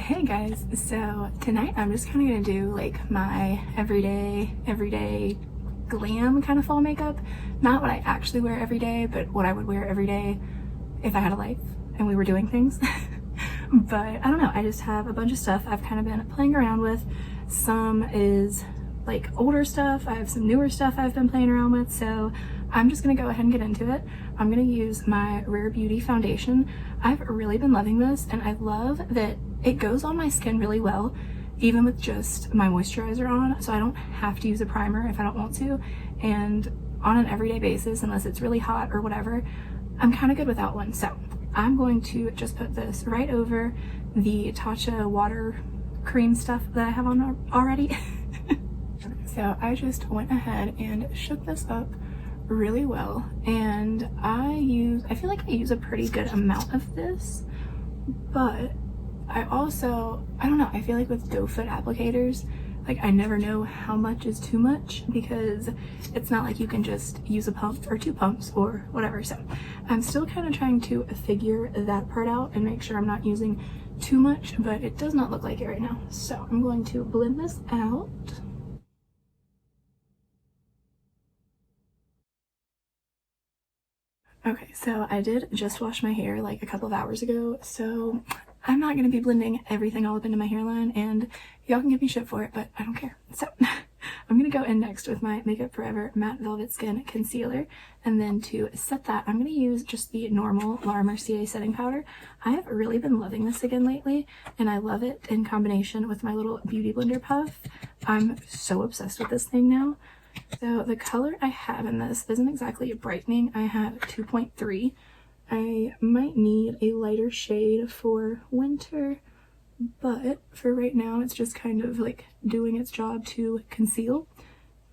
Hey guys, so tonight I'm just kind of gonna do like my everyday glam kind of fall makeup. Not what I actually wear every day, but what I would wear every day if I had a life and we were doing things. But I don't know, I just have a bunch of stuff I've kind of been playing around with. Some is like older stuff, I have some newer stuff I've been playing around with, so I'm just gonna go ahead and get into it. I'm gonna use my Rare Beauty foundation. I've really been loving this, and I love that it goes on my skin really well, even with just my moisturizer on, so I don't have to use a primer if I don't want to. And on an everyday basis, unless it's really hot or whatever, I'm kind of good without one. So I'm going to just put this right over the Tatcha water cream stuff that I have on already. So I just went ahead and shook this up really well, and I feel like I use a pretty good amount of this, but I don't know, I feel like with doe foot applicators, like I never know how much is too much, because it's not like you can just use a pump or two pumps or whatever. So I'm still kind of trying to figure that part out and make sure I'm not using too much, but it does not look like it right now. So I'm going to blend this out. Okay, so I did just wash my hair like a couple of hours ago, so I'm not going to be blending everything all up into my hairline, and y'all can give me shit for it, but I don't care. So I'm going to go in next with my Makeup Forever Matte Velvet Skin Concealer, and then to set that, I'm going to use just the normal Laura Mercier setting powder. I have really been loving this again lately, and I love it in combination with my little Beauty Blender puff. I'm so obsessed with this thing now. So the color I have in this isn't exactly a brightening. I have 2.3. I might need a lighter shade for winter, but for right now it's just kind of like doing its job to conceal.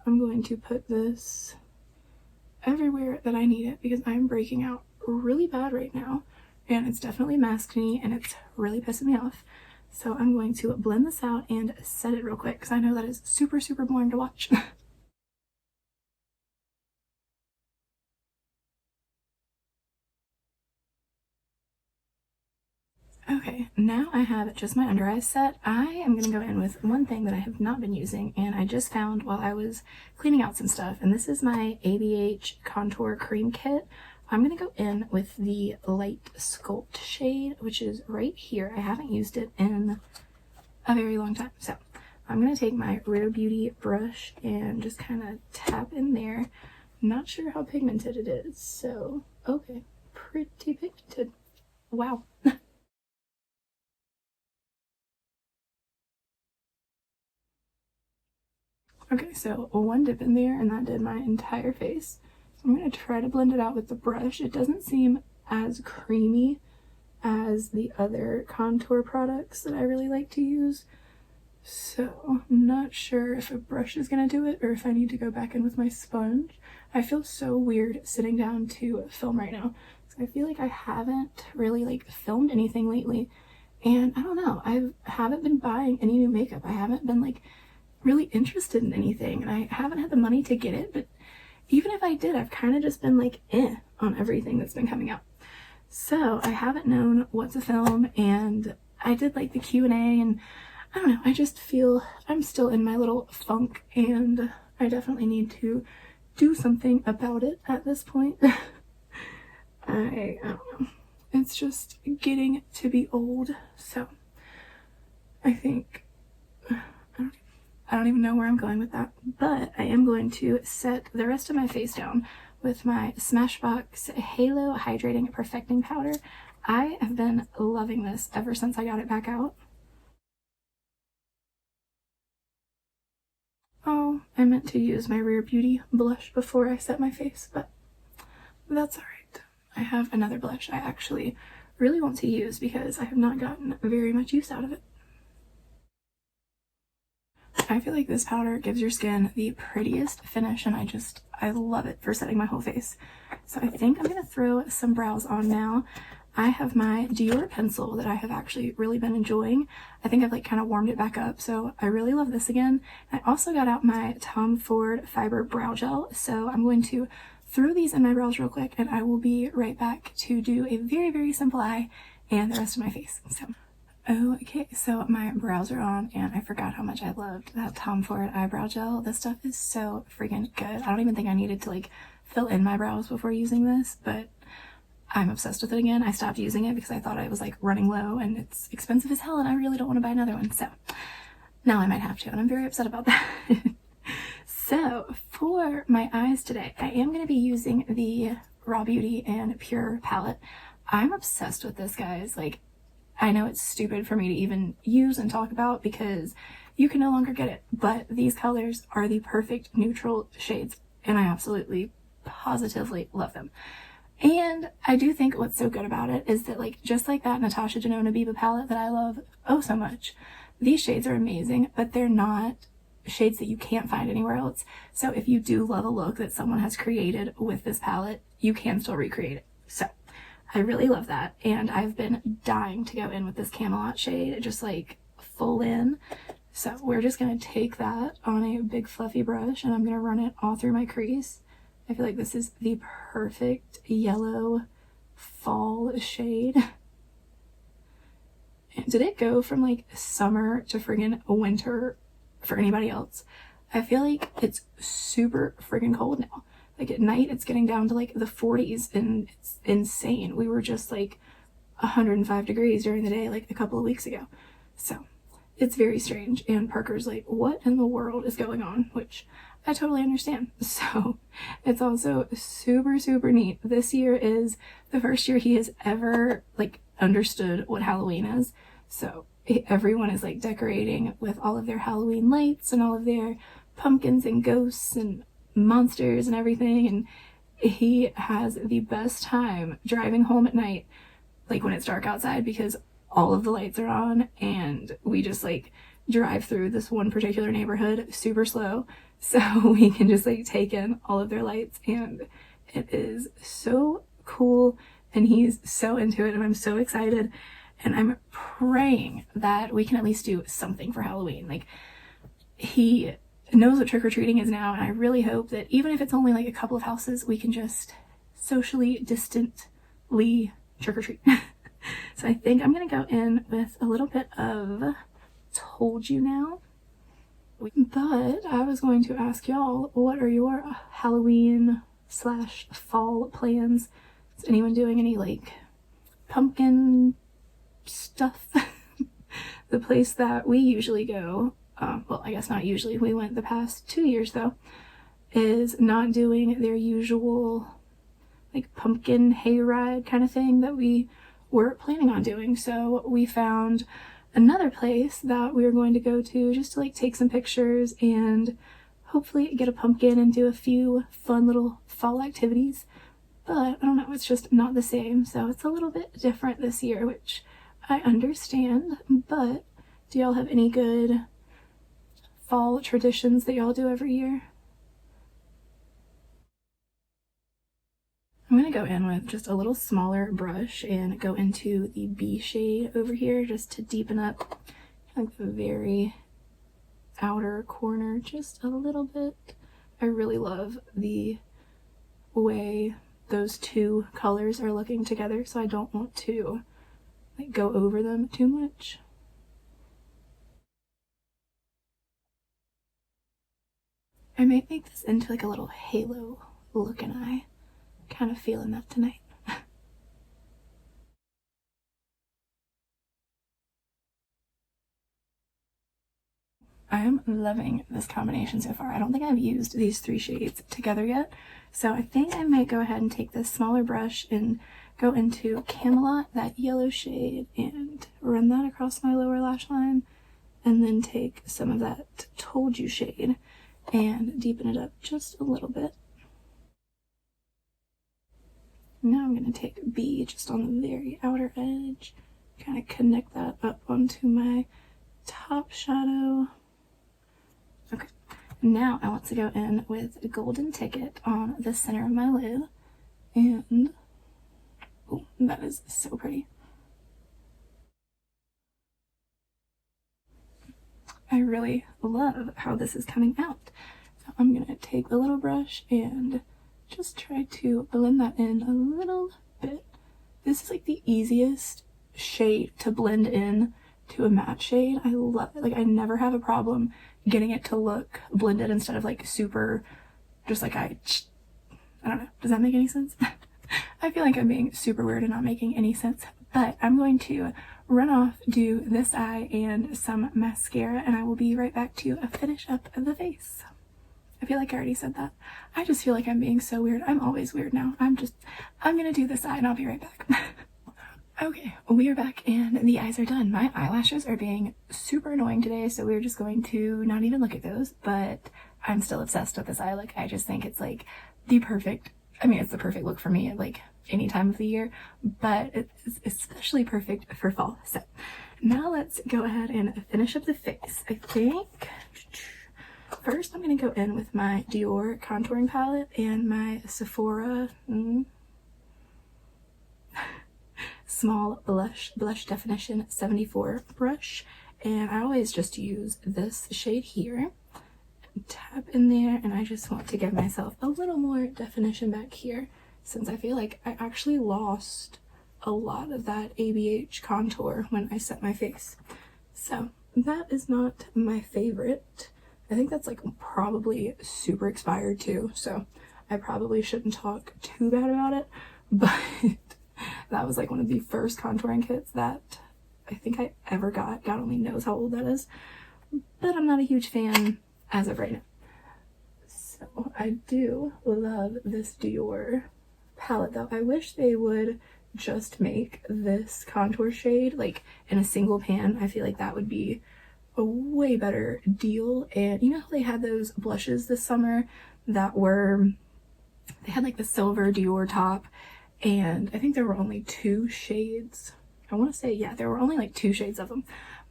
I'm going to put this everywhere that I need it, because I'm breaking out really bad right now, and it's definitely masked me and it's really pissing me off. So I'm going to blend this out and set it real quick, because I know that is super boring to watch. Okay, now I have just my under eyes set. I am going to go in with one thing that I have not been using, and I just found while I was cleaning out some stuff, and this is my ABH Contour Cream Kit. I'm going to go in with the Light Sculpt shade, which is right here. I haven't used it in a very long time, so I'm going to take my Rare Beauty brush and just kind of tap in there. Not sure how pigmented it is, so okay, pretty pigmented. Wow. Okay, so one dip in there and that did my entire face. So I'm going to try to blend it out with the brush. It doesn't seem as creamy as the other contour products that I really like to use. So I'm not sure if a brush is going to do it or if I need to go back in with my sponge. I feel so weird sitting down to film right now. So I feel like I haven't really like filmed anything lately. And I don't know, I haven't been buying any new makeup. I haven't been like really interested in anything, and I haven't had the money to get it, but even if I did, I've kind of just been like on everything that's been coming out. So I haven't known what to film, and I did like the Q&A, and I don't know, I just feel I'm still in my little funk, and I definitely need to do something about it at this point. I don't know, it's just getting to be old, so I think I don't even know where I'm going with that, but I am going to set the rest of my face down with my Smashbox Halo Hydrating Perfecting Powder. I have been loving this ever since I got it back out. Oh, I meant to use my Rare Beauty blush before I set my face, but that's alright. I have another blush I actually really want to use because I have not gotten very much use out of it. I feel like this powder gives your skin the prettiest finish, and I love it for setting my whole face. So I think I'm going to throw some brows on now. I have my Dior pencil that I have actually really been enjoying. I think I've like kind of warmed it back up, so I really love this again. I also got out my Tom Ford Fiber Brow Gel, so I'm going to throw these in my brows real quick, and I will be right back to do a very simple eye and the rest of my face. So Okay, so my brows are on, and I forgot how much I loved that Tom Ford eyebrow gel. This stuff is so freaking good. I don't even think I needed to like fill in my brows before using this, but I'm obsessed with it again. I stopped using it because I thought I was like running low, and it's expensive as hell, and I really don't want to buy another one. So now I might have to, and I'm very upset about that. So for my eyes today, I am going to be using the Raw Beauty and Pure palette. I'm obsessed with this, guys. Like, I know it's stupid for me to even use and talk about because you can no longer get it, but these colors are the perfect neutral shades, and I absolutely, positively love them. And I do think what's so good about it is that, like, just like that Natasha Denona Biba palette that I love oh so much, these shades are amazing, but they're not shades that you can't find anywhere else. So if you do love a look that someone has created with this palette, you can still recreate it. So I really love that, and I've been dying to go in with this Camelot shade, just like full in. So we're just going to take that on a big fluffy brush, and I'm going to run it all through my crease. I feel like this is the perfect yellow fall shade. Did it go from like summer to friggin' winter for anybody else? I feel like it's super friggin' cold now. Like at night it's getting down to like the 40s, and it's insane. We were just like 105 degrees during the day like a couple of weeks ago. So it's very strange, and Parker's like, what in the world is going on? Which I totally understand. So it's also super, super neat. This year is the first year he has ever like understood what Halloween is. So everyone is like decorating with all of their Halloween lights and all of their pumpkins and ghosts and monsters and everything. And he has the best time driving home at night, like when it's dark outside, because all of the lights are on, and we just like drive through this one particular neighborhood super slow so we can just like take in all of their lights, and it is so cool, and he's so into it, and I'm so excited, and I'm praying that we can at least do something for Halloween. Like, he knows what trick-or-treating is now, and I really hope that even if it's only like a couple of houses, we can just socially distantly trick-or-treat. So I think I'm gonna go in with a little bit of Told You Now. But I was going to ask y'all, what are your Halloween / fall plans? Is anyone doing any like pumpkin stuff? The place that we usually go, well, I guess not usually, we went the past 2 years though, is not doing their usual like pumpkin hayride kind of thing that we were planning on doing. So we found another place that we were going to go to just to like take some pictures and hopefully get a pumpkin and do a few fun little fall activities. But I don't know, it's just not the same. So it's a little bit different this year, which I understand. But do y'all have any good fall traditions that y'all do every year? I'm going to go in with just a little smaller brush and go into the B shade over here just to deepen up like the very outer corner just a little bit. I really love the way those two colors are looking together, so I don't want to like go over them too much. I might make this into like a little halo looking eye. Kind of feeling that tonight. I am loving this combination so far. I don't think I've used these 3 shades together yet, so I think I might go ahead and take this smaller brush and go into Camelot, that yellow shade, and run that across my lower lash line, and then take some of that Told You shade and deepen it up just a little bit. Now I'm going to take B just on the very outer edge, kind of connect that up onto my top shadow. Okay, now I want to go in with a Golden Ticket on the center of my lid, and oh, that is so pretty. I really love how this is coming out. So I'm going to take the little brush and just try to blend that in a little bit. This is like the easiest shade to blend in to a matte shade. I love it. Like, I never have a problem getting it to look blended instead of like super, just like I don't know. Does that make any sense? I feel like I'm being super weird and not making any sense, but I'm going to run off, do this eye and some mascara, and I will be right back to finish up the face. I feel like I already said that. I just feel like I'm being so weird. I'm always weird now. I'm gonna do this eye and I'll be right back. Okay, we are back and the eyes are done. My eyelashes are being super annoying today, so we're just going to not even look at those, but I'm still obsessed with this eye look. I just think it's like the perfect, I mean, it's the perfect look for me at like any time of the year, but it's especially perfect for fall. So now let's go ahead and finish up the face. I think first I'm going to go in with my Dior contouring palette and my Sephora small blush definition 74 brush, and I always just use this shade here, tap in there, and I just want to give myself a little more definition back here, since I feel like I actually lost a lot of that ABH contour when I set my face. So that is not my favorite. I think that's like probably super expired too, so I probably shouldn't talk too bad about it, but that was like one of the first contouring kits that I think I ever got. God only knows how old that is, but I'm not a huge fan as of right now. So I do love this Dior palette though. I wish they would just make this contour shade like in a single pan. I feel like that would be a way better deal. And you know how they had those blushes this summer that were, they had like the silver Dior top, and I think there were only 2 shades. I want to say, yeah, there were only like 2 shades of them,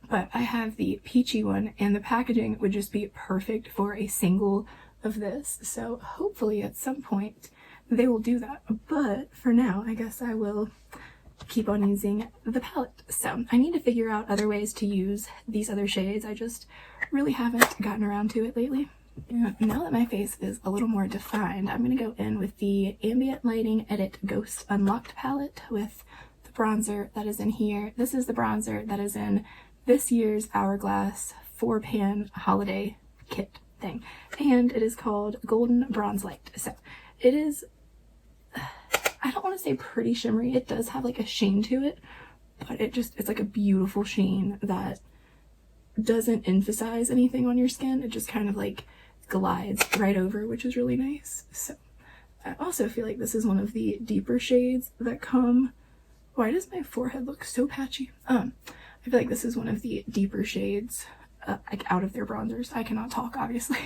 but I have the peachy one, and the packaging would just be perfect for a single of this. So hopefully at some point they will do that, but for now I guess I will keep on using the palette. So I need to figure out other ways to use these other shades. I just really haven't gotten around to it lately. Now that my face is a little more defined, I'm going to go in with the Ambient Lighting Edit Ghost Unlocked palette with the bronzer that is in here. This is the bronzer that is in this year's Hourglass 4-pan holiday kit thing, and it is called Golden Bronze Light. So it is, I don't want to say pretty shimmery. It does have like a sheen to it, but it's like a beautiful sheen that doesn't emphasize anything on your skin. It just kind of like glides right over, which is really nice. So I also feel like this is one of the deeper shades that come. Why does my forehead look so patchy? I feel like this is one of the deeper shades like out of their bronzers. I cannot talk, obviously.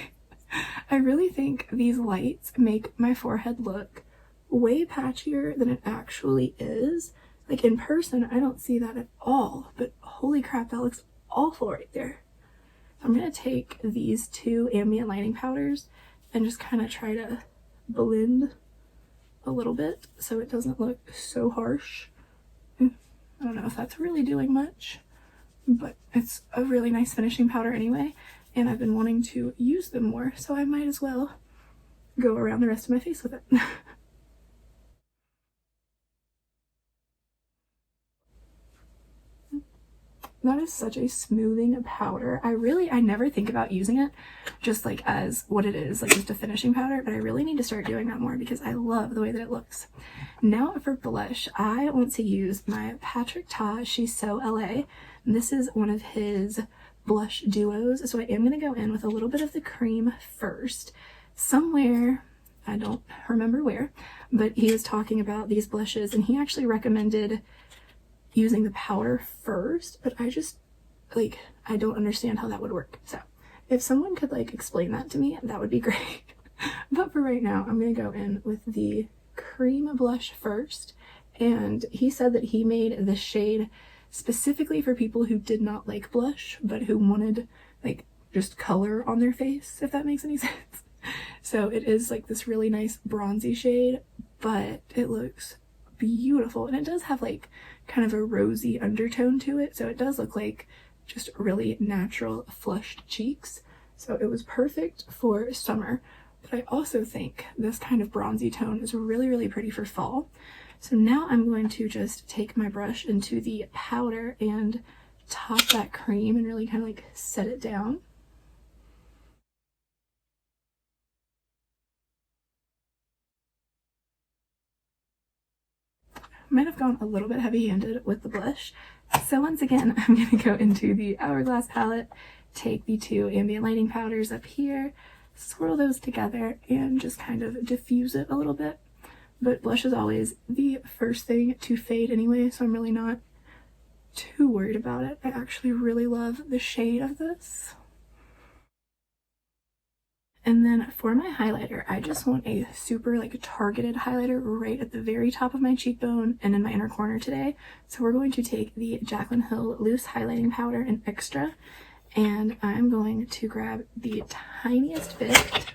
I really think these lights make my forehead look way patchier than it actually is. Like in person, I don't see that at all, but holy crap, that looks awful right there. I'm going to take these 2 ambient lighting powders and just kind of try to blend a little bit so it doesn't look so harsh. I don't know if that's really doing much, but it's a really nice finishing powder anyway, and I've been wanting to use them more, so I might as well go around the rest of my face with it. That is such a smoothing powder. I never think about using it just like as what it is, like just a finishing powder, but I really need to start doing that more because I love the way that it looks. Now for blush, I want to use my Patrick Ta She's So LA. And this is one of his blush duos, so I am going to go in with a little bit of the cream first. Somewhere, I don't remember where, but he was talking about these blushes and he actually recommended using the powder first, but I just like, I don't understand how that would work. So if someone could like explain that to me, that would be great. But for right now, I'm gonna go in with the cream blush first, and he said that he made this shade specifically for people who did not like blush but who wanted like just color on their face, if that makes any sense. So it is like this really nice bronzy shade, but it looks beautiful, and it does have like kind of a rosy undertone to it, so it does look like just really natural flushed cheeks. So it was perfect for summer, but I also think this kind of bronzy tone is really pretty for fall. So now I'm going to just take my brush into the powder and top that cream and really kind of like set it down. Might have gone a little bit heavy-handed with the blush. So once again, I'm going to go into the Hourglass palette, take the two ambient lighting powders up here, swirl those together, and just kind of diffuse it a little bit. But blush is always the first thing to fade anyway, so I'm really not too worried about it. I actually really love the shade of this. And then for my highlighter, I just want a super like targeted highlighter right at the very top of my cheekbone and in my inner corner today. So we're going to take the Jaclyn Hill Loose Highlighting Powder in Extra, and I'm going to grab the tiniest bit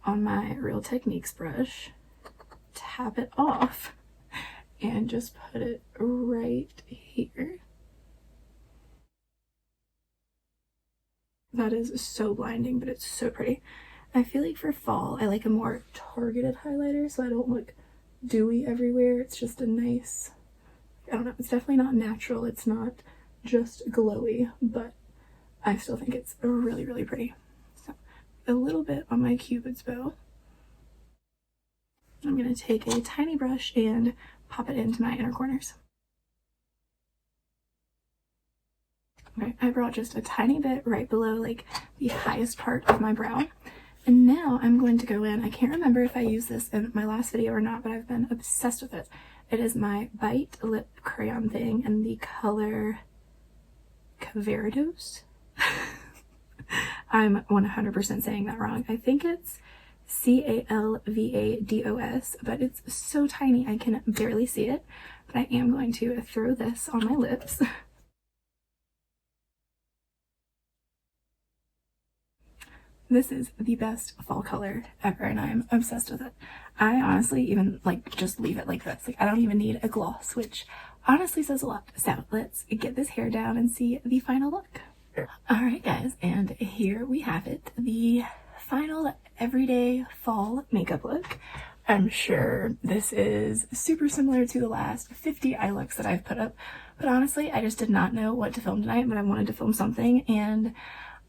on my Real Techniques brush, tap it off, and just put it right here. That is so blinding, but it's so pretty. I feel like for fall, I like a more targeted highlighter so I don't look dewy everywhere. It's just a nice, I don't know, it's definitely not natural. It's not just glowy, but I still think it's really, really pretty. So a little bit on my Cupid's bow. I'm going to take a tiny brush and pop it into my inner corners. Okay, I brought just a tiny bit right below like the highest part of my brow. And now I'm going to go in, I can't remember if I used this in my last video or not, but I've been obsessed with it. It is my Bite Lip Crayon thing in the color Caverados. I'm 100% saying that wrong. I think it's Calvados, but it's so tiny I can barely see it. But I am going to throw this on my lips. This is the best fall color ever, and I'm obsessed with it. I honestly even like just leave it like this. Like I don't even need a gloss, which honestly says a lot. So let's get this hair down and see the final look. Alright guys, and here we have it. The final everyday fall makeup look. I'm sure this is super similar to the last 50 eye looks that I've put up, but honestly I just did not know what to film tonight, but I wanted to film something, and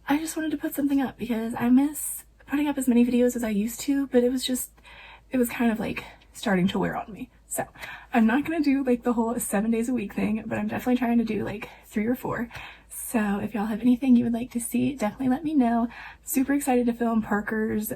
I just wanted to put something up because I miss putting up as many videos as I used to, but it was kind of like starting to wear on me. So I'm not going to do like the whole 7 days a week thing, but I'm definitely trying to do like 3 or 4. So if y'all have anything you would like to see, definitely let me know. Super excited to film Parker's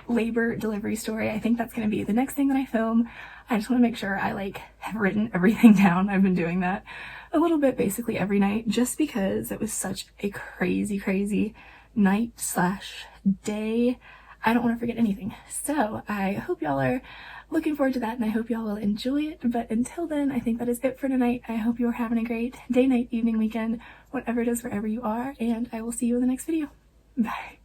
labor delivery story. I think that's going to be the next thing that I film. I just want to make sure I like have written everything down. I've been doing that a little bit basically every night just because it was such a crazy night slash day. I don't want to forget anything. So I hope y'all are looking forward to that, and I hope y'all will enjoy it. But until then, I think that is it for tonight. I hope you're having a great day, night, evening, weekend, whatever it is, wherever you are, and I will see you in the next video. Bye.